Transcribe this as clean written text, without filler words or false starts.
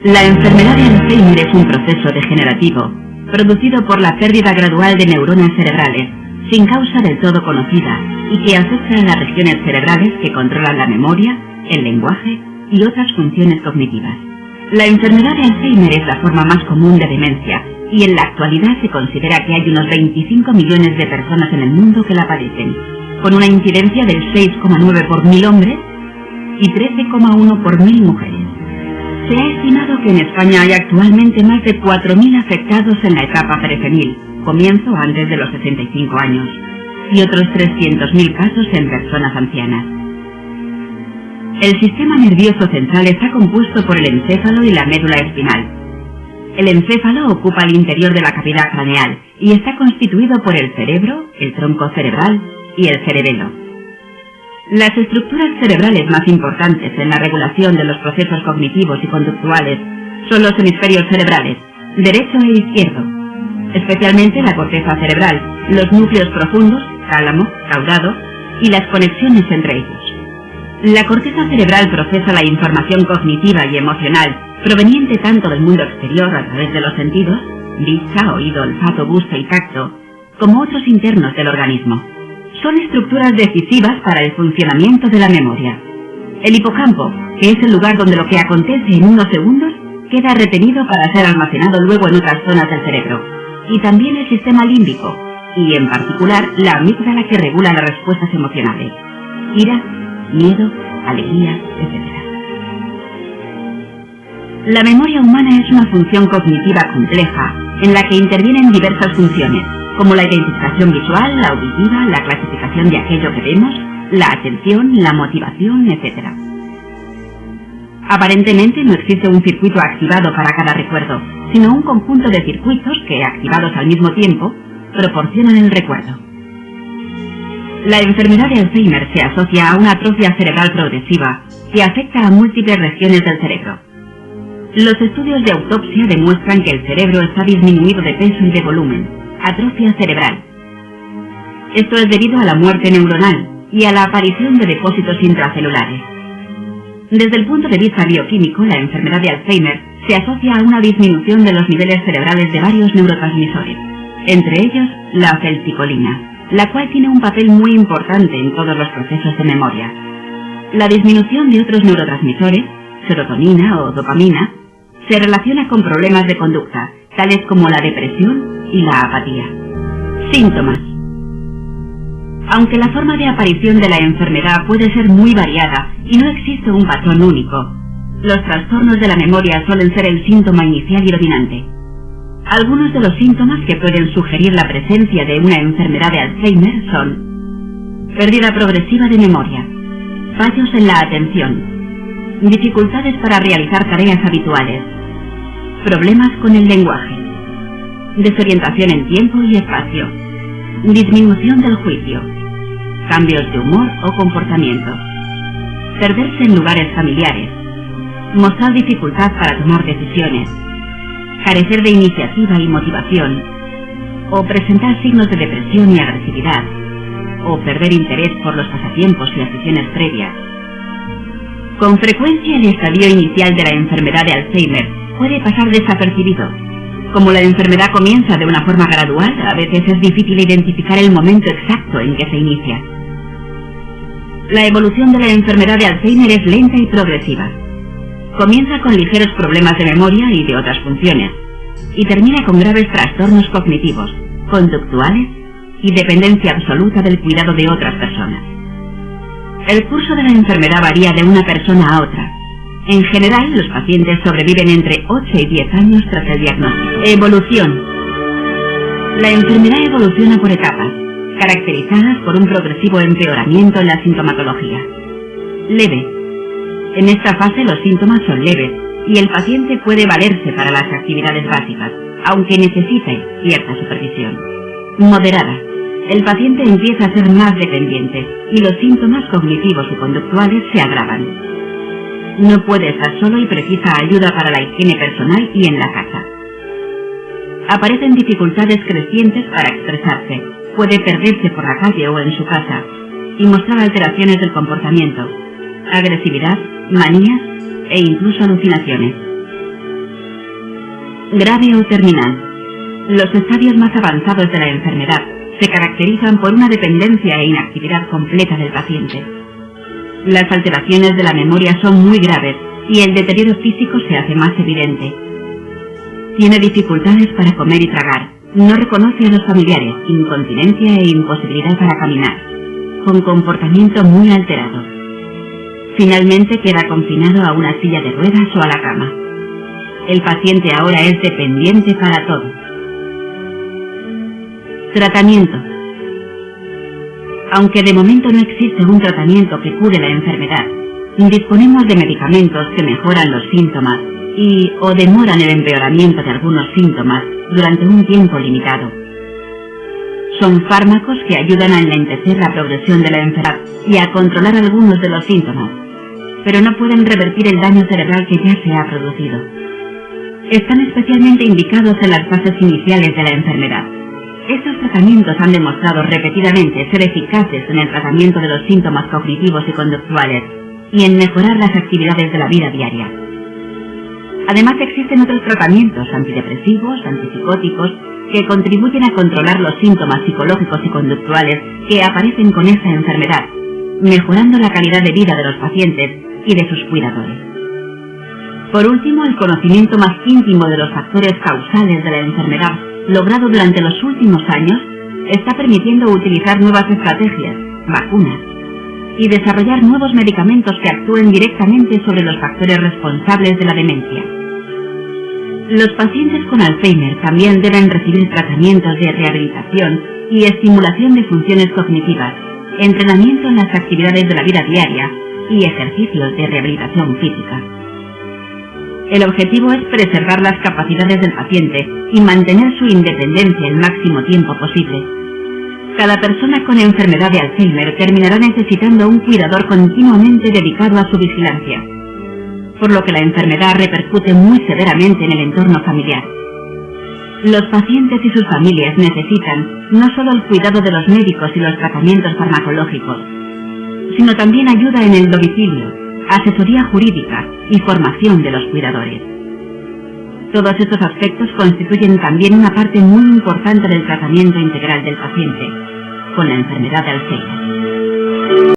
La enfermedad de Alzheimer es un proceso degenerativo, producido por la pérdida gradual de neuronas cerebrales, sin causa del todo conocida, y que afecta a las regiones cerebrales que controlan la memoria, el lenguaje y otras funciones cognitivas. La enfermedad de Alzheimer es la forma más común de demencia, y en la actualidad se considera que hay unos 25 millones de personas en el mundo que la padecen, con una incidencia del 6,9 por 1000 hombres y 13,1 por 1000 mujeres. Se ha estimado que en España hay actualmente más de 4.000 afectados en la etapa presenil, comienzo antes de los 65 años, y otros 300.000 casos en personas ancianas. El sistema nervioso central está compuesto por el encéfalo y la médula espinal. El encéfalo ocupa el interior de la cavidad craneal y está constituido por el cerebro, el tronco cerebral y el cerebelo. Las estructuras cerebrales más importantes en la regulación de los procesos cognitivos y conductuales son los hemisferios cerebrales, derecho e izquierdo, especialmente la corteza cerebral, los núcleos profundos, tálamo, caudado, y las conexiones entre ellos. La corteza cerebral procesa la información cognitiva y emocional proveniente tanto del mundo exterior a través de los sentidos, vista, oído, olfato, gusto y tacto, como otros internos del organismo. Son estructuras decisivas para el funcionamiento de la memoria. El hipocampo, que es el lugar donde lo que acontece en unos segundos queda retenido para ser almacenado luego en otras zonas del cerebro, y también el sistema límbico, y en particular la amígdala que regula las respuestas emocionales, ira, miedo, alegría, etc. La memoria humana es una función cognitiva compleja en la que intervienen diversas funciones, como la identificación visual, la auditiva, la clasificación de aquello que vemos, la atención, la motivación, etc. Aparentemente no existe un circuito activado para cada recuerdo, sino un conjunto de circuitos que, activados al mismo tiempo, proporcionan el recuerdo. La enfermedad de Alzheimer se asocia a una atrofia cerebral progresiva que afecta a múltiples regiones del cerebro. Los estudios de autopsia demuestran que el cerebro está disminuido de peso y de volumen, atrofia cerebral. Esto es debido a la muerte neuronal y a la aparición de depósitos intracelulares. Desde el punto de vista bioquímico, la enfermedad de Alzheimer se asocia a una disminución de los niveles cerebrales de varios neurotransmisores, entre ellos la acetilcolina, la cual tiene un papel muy importante en todos los procesos de memoria. La disminución de otros neurotransmisores, serotonina o dopamina, se relaciona con problemas de conducta, tales como la depresión y la apatía. Síntomas. Aunque la forma de aparición de la enfermedad puede ser muy variada y no existe un patrón único, los trastornos de la memoria suelen ser el síntoma inicial y dominante. Algunos de los síntomas que pueden sugerir la presencia de una enfermedad de Alzheimer son: pérdida progresiva de memoria, fallos en la atención, dificultades para realizar tareas habituales, problemas con el lenguaje, desorientación en tiempo y espacio, disminución del juicio, cambios de humor o comportamiento, perderse en lugares familiares, mostrar dificultad para tomar decisiones, carecer de iniciativa y motivación, o presentar signos de depresión y agresividad, o perder interés por los pasatiempos y aficiones previas. Con frecuencia el estadio inicial de la enfermedad de Alzheimer puede pasar desapercibido. Como la enfermedad comienza de una forma gradual, a veces es difícil identificar el momento exacto en que se inicia. La evolución de la enfermedad de Alzheimer es lenta y progresiva. Comienza con ligeros problemas de memoria y de otras funciones, y termina con graves trastornos cognitivos, conductuales y dependencia absoluta del cuidado de otras personas. El curso de la enfermedad varía de una persona a otra. En general, los pacientes sobreviven entre 8 y 10 años tras el diagnóstico. Evolución. La enfermedad evoluciona por etapas, caracterizadas por un progresivo empeoramiento en la sintomatología. Leve. En esta fase los síntomas son leves y el paciente puede valerse para las actividades básicas, aunque necesite cierta supervisión. Moderada. El paciente empieza a ser más dependiente y los síntomas cognitivos y conductuales se agravan. No puede estar solo y precisa ayuda para la higiene personal y en la casa. Aparecen dificultades crecientes para expresarse, puede perderse por la calle o en su casa y mostrar alteraciones del comportamiento, agresividad, manías e incluso alucinaciones. Grave o terminal. Los estadios más avanzados de la enfermedad se caracterizan por una dependencia e inactividad completa del paciente. Las alteraciones de la memoria son muy graves y el deterioro físico se hace más evidente. Tiene dificultades para comer y tragar, no reconoce a los familiares, incontinencia e imposibilidad para caminar, con comportamiento muy alterado. Finalmente queda confinado a una silla de ruedas o a la cama. El paciente ahora es dependiente para todo. Tratamiento. Aunque de momento no existe un tratamiento que cure la enfermedad, disponemos de medicamentos que mejoran los síntomas o demoran el empeoramiento de algunos síntomas durante un tiempo limitado. Son fármacos que ayudan a enlentecer la progresión de la enfermedad y a controlar algunos de los síntomas, pero no pueden revertir el daño cerebral que ya se ha producido. Están especialmente indicados en las fases iniciales de la enfermedad. Estos tratamientos han demostrado repetidamente ser eficaces en el tratamiento de los síntomas cognitivos y conductuales y en mejorar las actividades de la vida diaria. Además existen otros tratamientos antidepresivos, antipsicóticos, que contribuyen a controlar los síntomas psicológicos y conductuales que aparecen con esta enfermedad, mejorando la calidad de vida de los pacientes y de sus cuidadores. Por último, el conocimiento más íntimo de los factores causales de la enfermedad logrado durante los últimos años, está permitiendo utilizar nuevas estrategias, vacunas, y desarrollar nuevos medicamentos que actúen directamente sobre los factores responsables de la demencia. Los pacientes con Alzheimer también deben recibir tratamientos de rehabilitación y estimulación de funciones cognitivas, entrenamiento en las actividades de la vida diaria y ejercicios de rehabilitación física. El objetivo es preservar las capacidades del paciente y mantener su independencia el máximo tiempo posible. Cada persona con enfermedad de Alzheimer terminará necesitando un cuidador continuamente dedicado a su vigilancia, por lo que la enfermedad repercute muy severamente en el entorno familiar. Los pacientes y sus familias necesitan no solo el cuidado de los médicos y los tratamientos farmacológicos, sino también ayuda en el domicilio, asesoría jurídica y formación de los cuidadores. Todos estos aspectos constituyen también una parte muy importante del tratamiento integral del paciente con la enfermedad de Alzheimer.